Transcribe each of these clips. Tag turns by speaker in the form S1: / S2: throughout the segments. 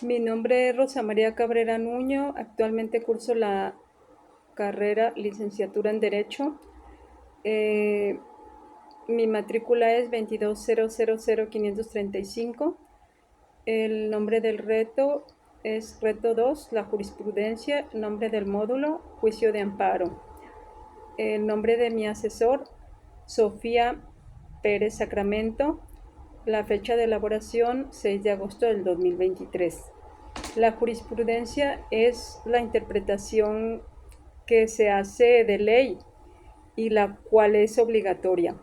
S1: Mi nombre es Rosa María Cabrera Nuño, actualmente curso la carrera licenciatura en Derecho. Eh, Mi matrícula es 220000535. El nombre del reto es reto 2, la jurisprudencia. El nombre del módulo, juicio de amparo. El nombre de mi asesor, Sofía Pérez Sacramento. La fecha de elaboración, 6 de agosto del 2023. La jurisprudencia es la interpretación que se hace de ley y la cual es obligatoria.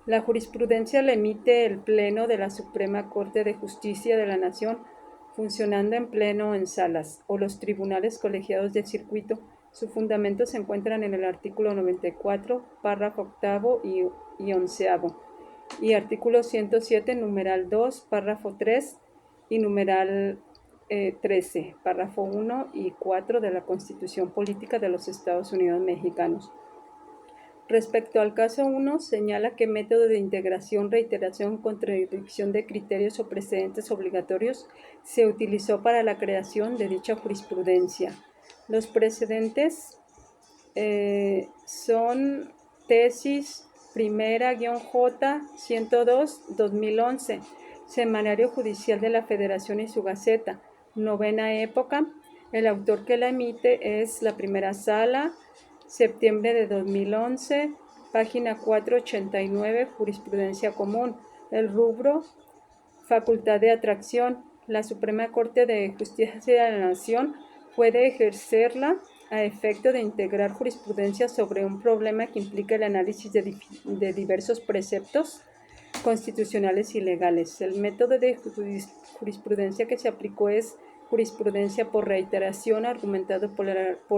S1: La jurisprudencia la emite el Pleno de la Suprema Corte de Justicia de la Nación, funcionando en pleno en salas, o los tribunales colegiados de circuito. Su fundamento se encuentran en el artículo 94, párrafo octavo y onceavo, y artículo 107, numeral 2, párrafo 3 y numeral 13, párrafo 1 y 4 de la Constitución Política de los Estados Unidos Mexicanos. Respecto al caso 1, señala que método de integración, reiteración, contradicción de criterios o precedentes obligatorios se utilizó para la creación de dicha jurisprudencia. Los precedentes son tesis primera-J 102-2011, Semanario Judicial de la Federación y su Gaceta, novena época. El autor que la emite es la primera sala, septiembre de 2011, página 489, jurisprudencia común. El rubro, facultad de atracción. La Suprema Corte de Justicia de la Nación puede ejercerla a efecto de integrar jurisprudencia sobre un problema que implica el análisis de diversos preceptos constitucionales y legales. El método de jurisprudencia que se aplicó es jurisprudencia por reiteración, argumentado por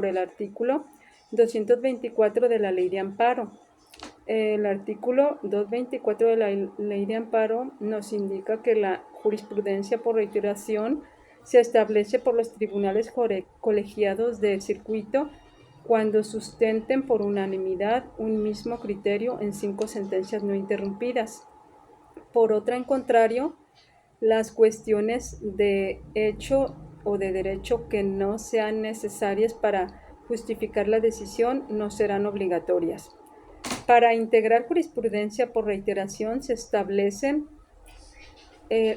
S1: el artículo 224 de la Ley de Amparo. El artículo 224 de la Ley de Amparo nos indica que la jurisprudencia por reiteración se establece por los tribunales colegiados de circuito cuando sustenten por unanimidad un mismo criterio en 5 sentencias no interrumpidas. Por otra, en contrario, las cuestiones de hecho o de derecho que no sean necesarias para justificar la decisión no serán obligatorias. Para integrar jurisprudencia por reiteración se establecen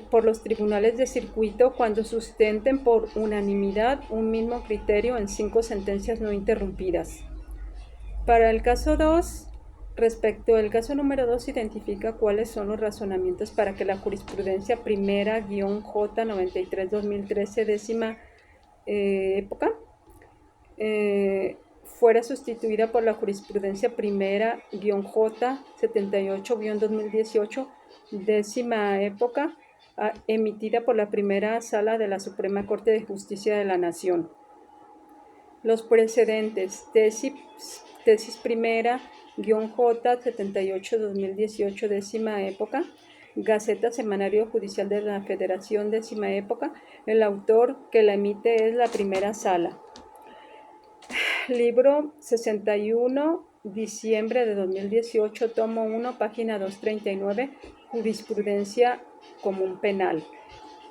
S1: por los tribunales de circuito cuando sustenten por unanimidad un mismo criterio en 5 sentencias no interrumpidas. Para el caso 2, respecto al caso número 2, identifica cuáles son los razonamientos para que la jurisprudencia primera-J 93-2013, décima época, fuera sustituida por la jurisprudencia primera-J 78-2018, décima época, emitida por la primera sala de la Suprema Corte de Justicia de la Nación. Los precedentes: tesis primera-J 78-2018, décima época, Gaceta Semanario Judicial de la Federación, décima época. El autor que la emite es la primera sala. Libro 61, diciembre de 2018, tomo 1, página 239, jurisprudencia común penal.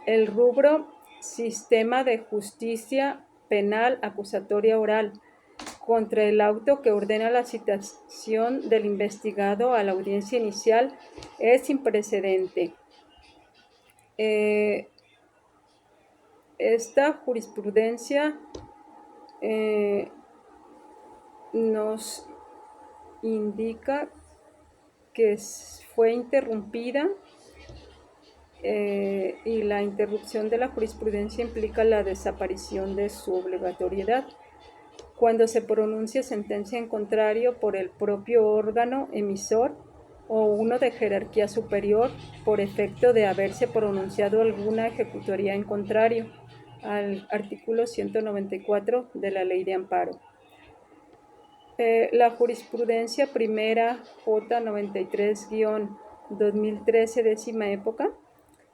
S1: El rubro, sistema de justicia penal acusatoria oral, contra el auto que ordena la citación del investigado a la audiencia inicial, es sin precedente. Esta jurisprudencia nos indica que fue interrumpida y la interrupción de la jurisprudencia implica la desaparición de su obligatoriedad cuando se pronuncia sentencia en contrario por el propio órgano emisor o uno de jerarquía superior por efecto de haberse pronunciado alguna ejecutoría en contrario al artículo 194 de la Ley de Amparo. La jurisprudencia primera J 93-2013, décima época,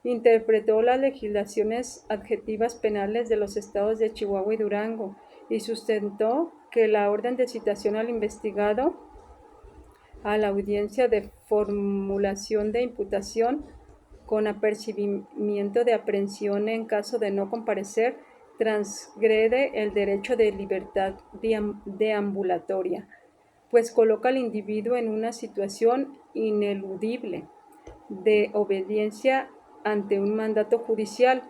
S1: interpretó las legislaciones adjetivas penales de los estados de Chihuahua y Durango y sustentó que la orden de citación al investigado a la audiencia de formulación de imputación con apercibimiento de aprehensión en caso de no comparecer, transgrede el derecho de libertad deambulatoria, pues coloca al individuo en una situación ineludible de obediencia ante un mandato judicial,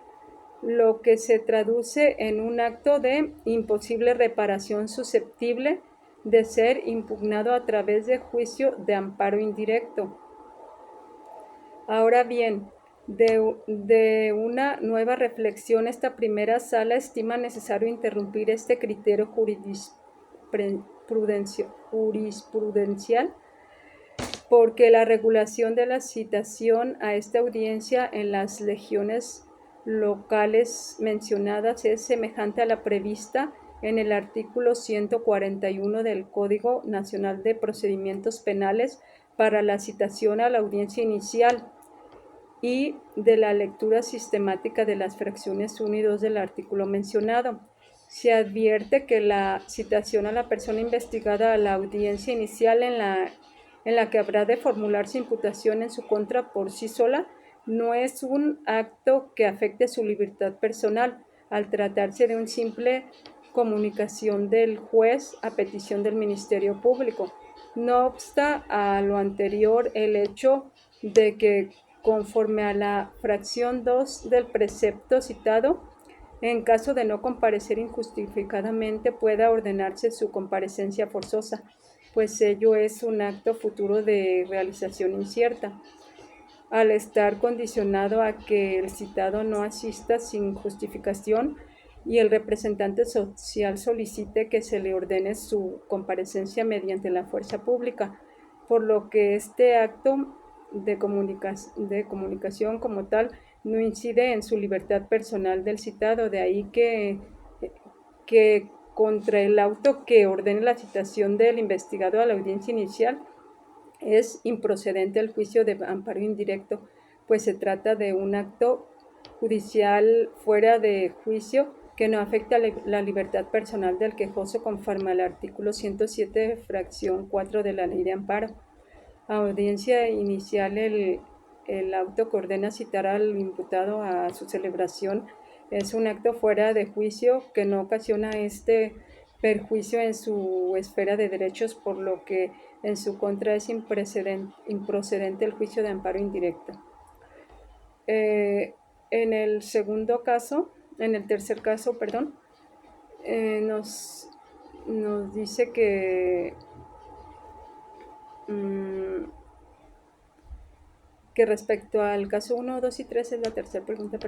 S1: lo que se traduce en un acto de imposible reparación susceptible de ser impugnado a través de juicio de amparo indirecto. Ahora bien, de una nueva reflexión, esta primera sala estima necesario interrumpir este criterio jurisprudencial, porque la regulación de la citación a esta audiencia en las legiones locales mencionadas es semejante a la prevista en el artículo 141 del Código Nacional de Procedimientos Penales para la citación a la audiencia inicial y de la lectura sistemática de las fracciones 1 y 2 del artículo mencionado. Se advierte que la citación a la persona investigada a la audiencia inicial en la que habrá de formularse imputación en su contra por sí sola no es un acto que afecte su libertad personal, al tratarse de una simple comunicación del juez a petición del Ministerio Público. No obsta a lo anterior el hecho de que, conforme a la fracción 2 del precepto citado, en caso de no comparecer injustificadamente, pueda ordenarse su comparecencia forzosa, pues ello es un acto futuro de realización incierta, al estar condicionado a que el citado no asista sin justificación y el representante social solicite que se le ordene su comparecencia mediante la fuerza pública, por lo que este acto de comunicación como tal no incide en su libertad personal del citado, de ahí que contra el auto que ordene la citación del investigado a la audiencia inicial es improcedente el juicio de amparo indirecto, pues se trata de un acto judicial fuera de juicio que no afecta la libertad personal del quejoso conforme al artículo 107, fracción 4 de la Ley de Amparo. Audiencia inicial, el auto que ordena citar al imputado a su celebración es un acto fuera de juicio que no ocasiona este perjuicio en su esfera de derechos, por lo que en su contra es improcedente el juicio de amparo indirecto. En el tercer caso, nos dice que respecto al caso 1, 2 y 3, es la tercera pregunta,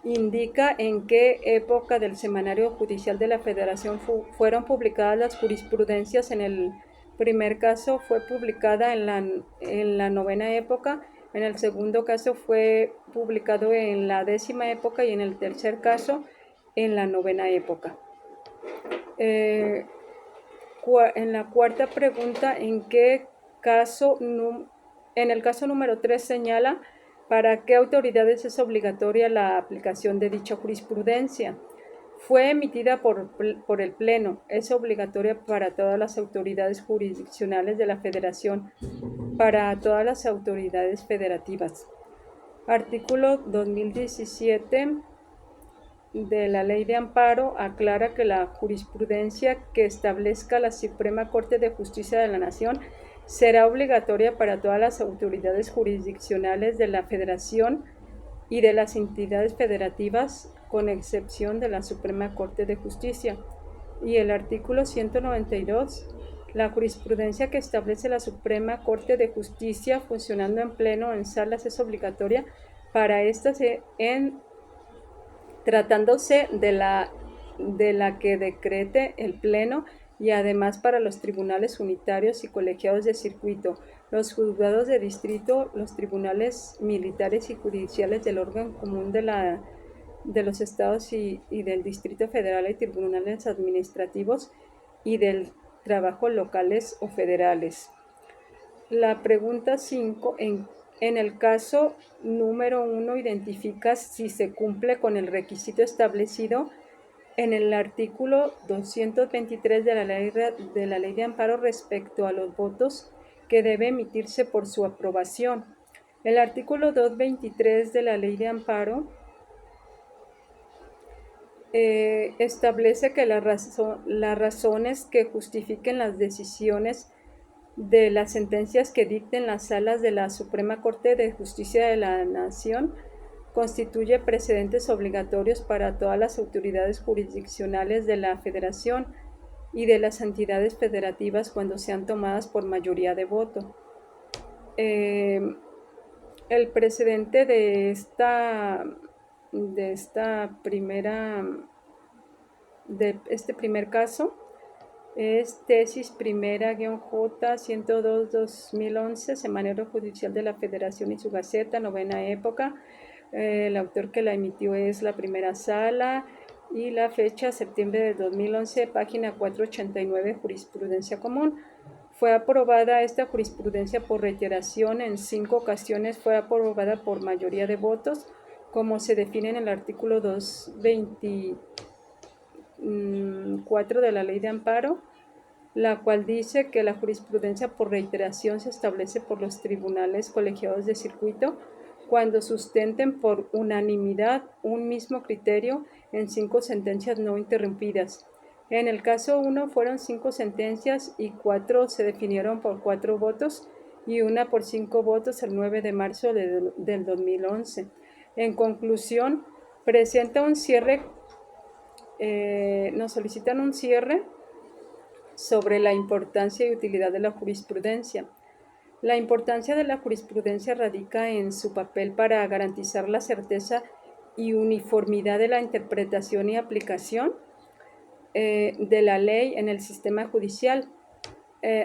S1: indica en qué época del Semanario Judicial de la Federación fueron publicadas las jurisprudencias. En el primer caso fue publicada en la 9ª época, en el segundo caso fue publicado en la 10ª época y en el tercer caso en la 9ª época. En la cuarta pregunta, en el caso número 3 señala para qué autoridades es obligatoria la aplicación de dicha jurisprudencia. Fue emitida por el Pleno, es obligatoria para todas las autoridades jurisdiccionales de la Federación, para todas las autoridades federativas. Artículo 2017 de la Ley de Amparo aclara que la jurisprudencia que establezca la Suprema Corte de Justicia de la Nación será obligatoria para todas las autoridades jurisdiccionales de la Federación y de las entidades federativas, con excepción de la Suprema Corte de Justicia. Y el artículo 192, la jurisprudencia que establece la Suprema Corte de Justicia funcionando en pleno en salas es obligatoria para estas tratándose de la que decrete el Pleno, y además para los tribunales unitarios y colegiados de circuito, los juzgados de distrito, los tribunales militares y judiciales del órgano común de los estados y del Distrito Federal, y tribunales administrativos y del trabajo locales o federales. La pregunta 5, en el caso número 1, identifica si se cumple con el requisito establecido en el artículo 223 de la Ley de Amparo respecto a los votos que debe emitirse por su aprobación. El artículo 223 de la Ley de Amparo establece que las razones que justifiquen las decisiones de las sentencias que dicten las salas de la Suprema Corte de Justicia de la Nación constituye precedentes obligatorios para todas las autoridades jurisdiccionales de la Federación y de las entidades federativas cuando sean tomadas por mayoría de voto. El precedente de este primer caso es tesis primera-J 102-2011, Semanario Judicial de la Federación y su Gaceta, novena época. El autor que la emitió es la primera sala y la fecha septiembre de 2011, página 489, jurisprudencia común. Fue aprobada esta jurisprudencia por reiteración en 5 ocasiones, fue aprobada por mayoría de votos, como se define en el artículo 224 de la Ley de Amparo, la cual dice que la jurisprudencia por reiteración se establece por los tribunales colegiados de circuito cuando sustenten por unanimidad un mismo criterio en 5 sentencias no interrumpidas. En el caso 1 fueron 5 sentencias y 4 se definieron por 4 votos y una por 5 votos el 9 de marzo del 2011. En conclusión, nos solicitan un cierre sobre la importancia y utilidad de la jurisprudencia. La importancia de la jurisprudencia radica en su papel para garantizar la certeza y uniformidad de la interpretación y aplicación de la ley en el sistema judicial.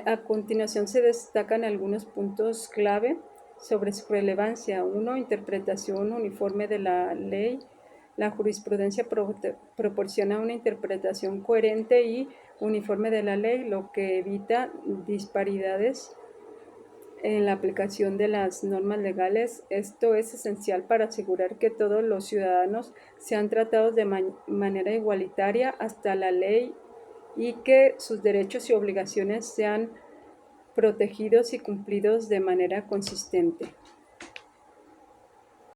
S1: A continuación se destacan algunos puntos clave sobre su relevancia. 1. Interpretación uniforme de la ley. La jurisprudencia proporciona una interpretación coherente y uniforme de la ley, lo que evita disparidades en la aplicación de las normas legales. Esto es esencial para asegurar que todos los ciudadanos sean tratados de manera igualitaria hasta la ley y que sus derechos y obligaciones sean protegidos y cumplidos de manera consistente.